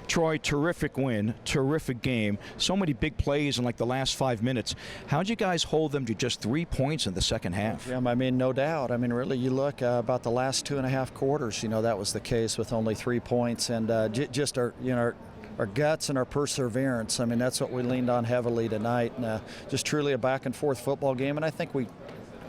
Troy, terrific win, terrific game. So many big plays in like the last 5 minutes. How'd you guys hold them to just 3 points in the second half? Yeah, I mean, no doubt. I mean, really, you look about the last 2.5 quarters, that was the case with only 3 points. And just our guts and our perseverance. I mean, that's what we leaned on heavily tonight. And just truly a back-and-forth football game. And I think we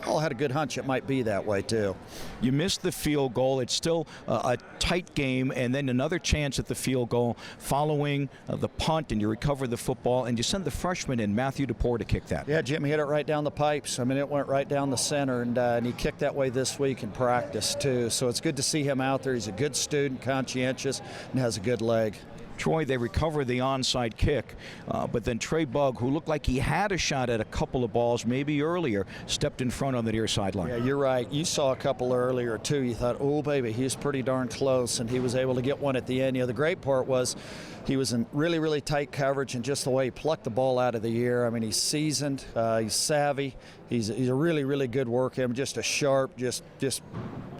all had a good hunch it might be that way, too. You missed the field goal. It's still a tight game, and then another chance at the field goal following the punt, and you recover the football, and you send the freshman in, Matthew DePore, to kick that. Yeah, Jim hit it right down the pipes. I mean, it went right down the center, and he kicked that way this week in practice, too. So it's good to see him out there. He's a good student, conscientious, and has a good leg. Troy, they recover the onside kick, but then Trey Bugg, who looked like he had a shot at a couple of balls maybe earlier, stepped in front on the near sideline. Yeah, you're right. You saw a couple earlier, too. You thought, oh, baby, he was pretty darn close, and he was able to get one at the end. The great part was he was in really, really tight coverage, and just the way he plucked the ball out of the air. I mean, he's seasoned, he's savvy, he's a really, really good worker. Just a sharp, just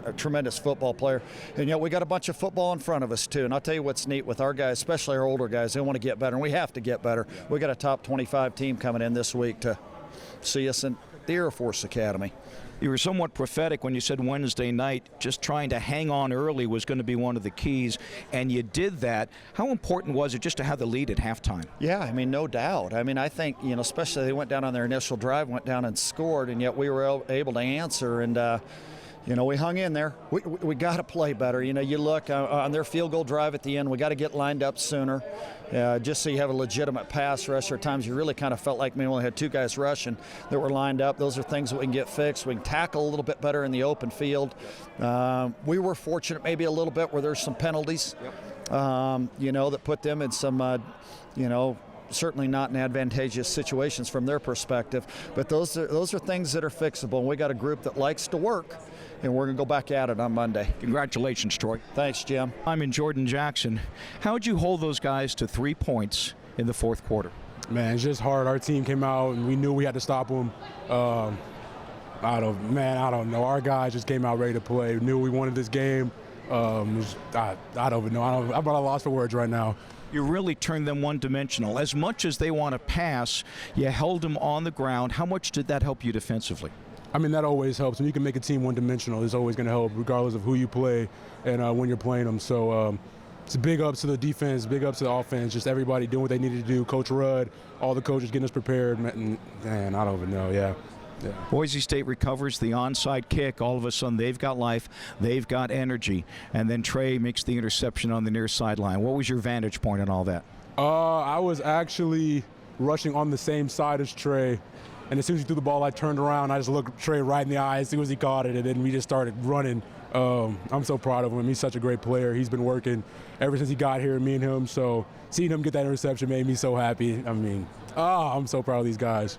a tremendous football player. And we got a bunch of football in front of us too. And I'll tell you what's neat with our guys, especially our older guys, they want to get better, and we have to get better. We got a top 25 team coming in this week to see us in the Air Force Academy. You were somewhat prophetic when you said Wednesday night just trying to hang on early was going to be one of the keys, and you did that. How important was it just to have the lead at halftime? Yeah, I mean, no doubt. I mean, I think, especially they went down on their initial drive, went down and scored, and yet we were able to answer, and we hung in there. We got to play better. You look on their field goal drive at the end, we got to get lined up sooner, just so you have a legitimate pass rush. There are times you really kind of felt like we only had 2 guys rushing that were lined up. Those are things that we can get fixed. We can tackle a little bit better in the open field. We were fortunate maybe a little bit where there's some penalties, that put them in some, certainly not in advantageous situations from their perspective. But those are things that are fixable. And we got a group that likes to work, and we're going to go back at it on Monday. Congratulations, Troy. Thanks, Jim. I'm in Jordan Jackson. How would you hold those guys to 3 points in the fourth quarter? Man, it's just hard. Our team came out, and we knew we had to stop them. I don't know. Our guys just came out ready to play. We knew we wanted this game. I don't even know. I'm at a loss for words right now. You really turned them one-dimensional. As much as they want to pass, you held them on the ground. How much did that help you defensively? I mean, that always helps. When you can make a team one-dimensional, it's always going to help, regardless of who you play and when you're playing them. So it's big ups to the defense, big ups to the offense, just everybody doing what they needed to do. Coach Rudd, all the coaches getting us prepared. Man, I don't even know, yeah. Boise State recovers the onside kick. All of a sudden, they've got life, they've got energy. And then Trey makes the interception on the near sideline. What was your vantage point on all that? I was actually rushing on the same side as Trey. And as soon as he threw the ball, I turned around. I just looked Trey right in the eye as soon as he caught it, and then we just started running. I'm so proud of him. He's such a great player. He's been working ever since he got here, me and him. So seeing him get that interception made me so happy. I mean, I'm so proud of these guys.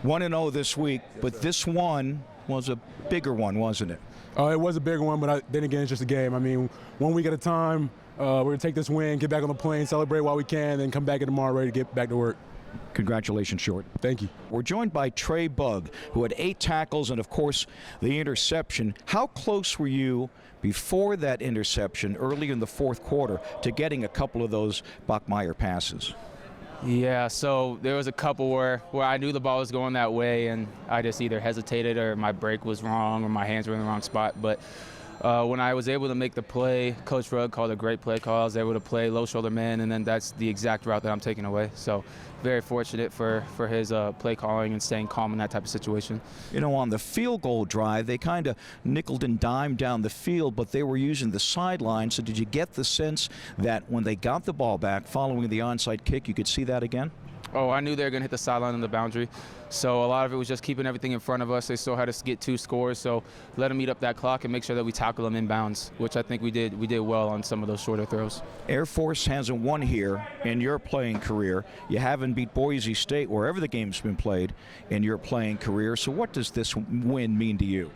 1-0 this week, but this one was a bigger one, wasn't it? It was a bigger one, but then again, it's just a game. I mean, 1 week at a time. We're going to take this win, get back on the plane, celebrate while we can, then come back in tomorrow ready to get back to work. Congratulations, Jordan. Thank you. We're joined by Trey Bugg, who had 8 tackles and, of course, the interception. How close were you before that interception early in the fourth quarter to getting a couple of those Bachmeier passes? Yeah, so there was a couple where I knew the ball was going that way, and I just either hesitated or my break was wrong or my hands were in the wrong spot. But when I was able to make the play, Coach Rugg called a great play call. I was able to play low shoulder man, and then that's the exact route that I'm taking away. So very fortunate for his play calling and staying calm in that type of situation. On the field goal drive, they kind of nickeled and dimed down the field, but they were using the sideline. So did you get the sense that when they got the ball back following the onside kick, you could see that again? Oh, I knew they were going to hit the sideline and the boundary. So a lot of it was just keeping everything in front of us. They still had us get 2 scores, so let them eat up that clock and make sure that we tackle them inbounds, which I think we did. We did well on some of those shorter throws. Air Force hasn't won here in your playing career. You haven't beat Boise State wherever the game's been played in your playing career. So what does this win mean to you?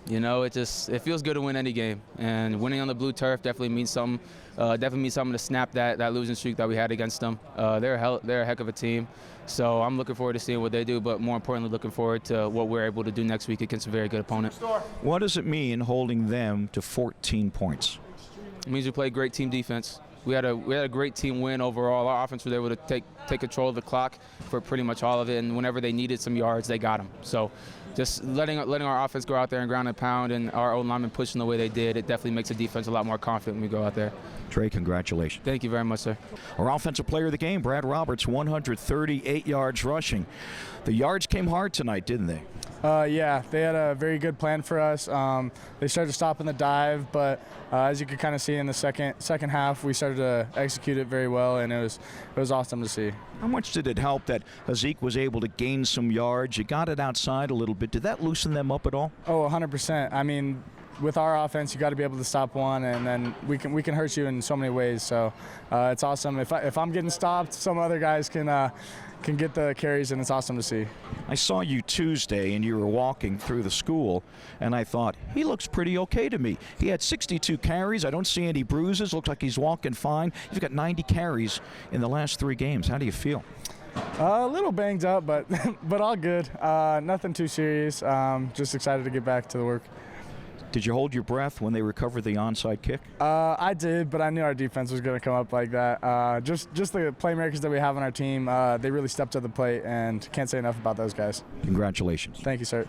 It feels good to win any game, and winning on the blue turf definitely means something. Definitely means something to snap that losing streak that we had against them. They're a heck of a team, so I'm looking forward to seeing what they do, but more importantly, looking forward to what we're able to do next week against a very good opponent. What does it mean holding them to 14 points? It means we play great team defense. we had a great team win overall. Our offense was able to take control of the clock for pretty much all of it, and whenever they needed some yards, they got them. So just letting our offense go out there and ground and pound, and our old linemen pushing the way they did, it definitely makes the defense a lot more confident when we go out there. Trey, congratulations. Thank you very much, sir. Our offensive player of the game, Brad Roberts, 138 yards rushing. The yards came hard tonight, didn't they? Yeah, they had a very good plan for us. They started stopping the dive, but as you could kind of see in the second half, we started to execute it very well, and it was awesome to see. How much did it help that Zeke was able to gain some yards? You got it outside a little bit. Did that loosen them up at all? Oh, 100%. I mean, with our offense, you got to be able to stop one, and then we can hurt you in so many ways. So it's awesome. If I'm getting stopped, some other guys can get the carries, and it's awesome to see. I saw you Tuesday, and you were walking through the school, and I thought, he looks pretty okay to me. He had 62 carries. I don't see any bruises. Looks like he's walking fine. He's got 90 carries in the last 3 games. How do you feel? A little banged up, but all good. Nothing too serious. Just excited to get back to the work. Did you hold your breath when they recovered the onside kick? I did, but I knew our defense was going to come up like that. Just the playmakers that we have on our team, they really stepped to the plate, and can't say enough about those guys. Congratulations. Thank you, sir.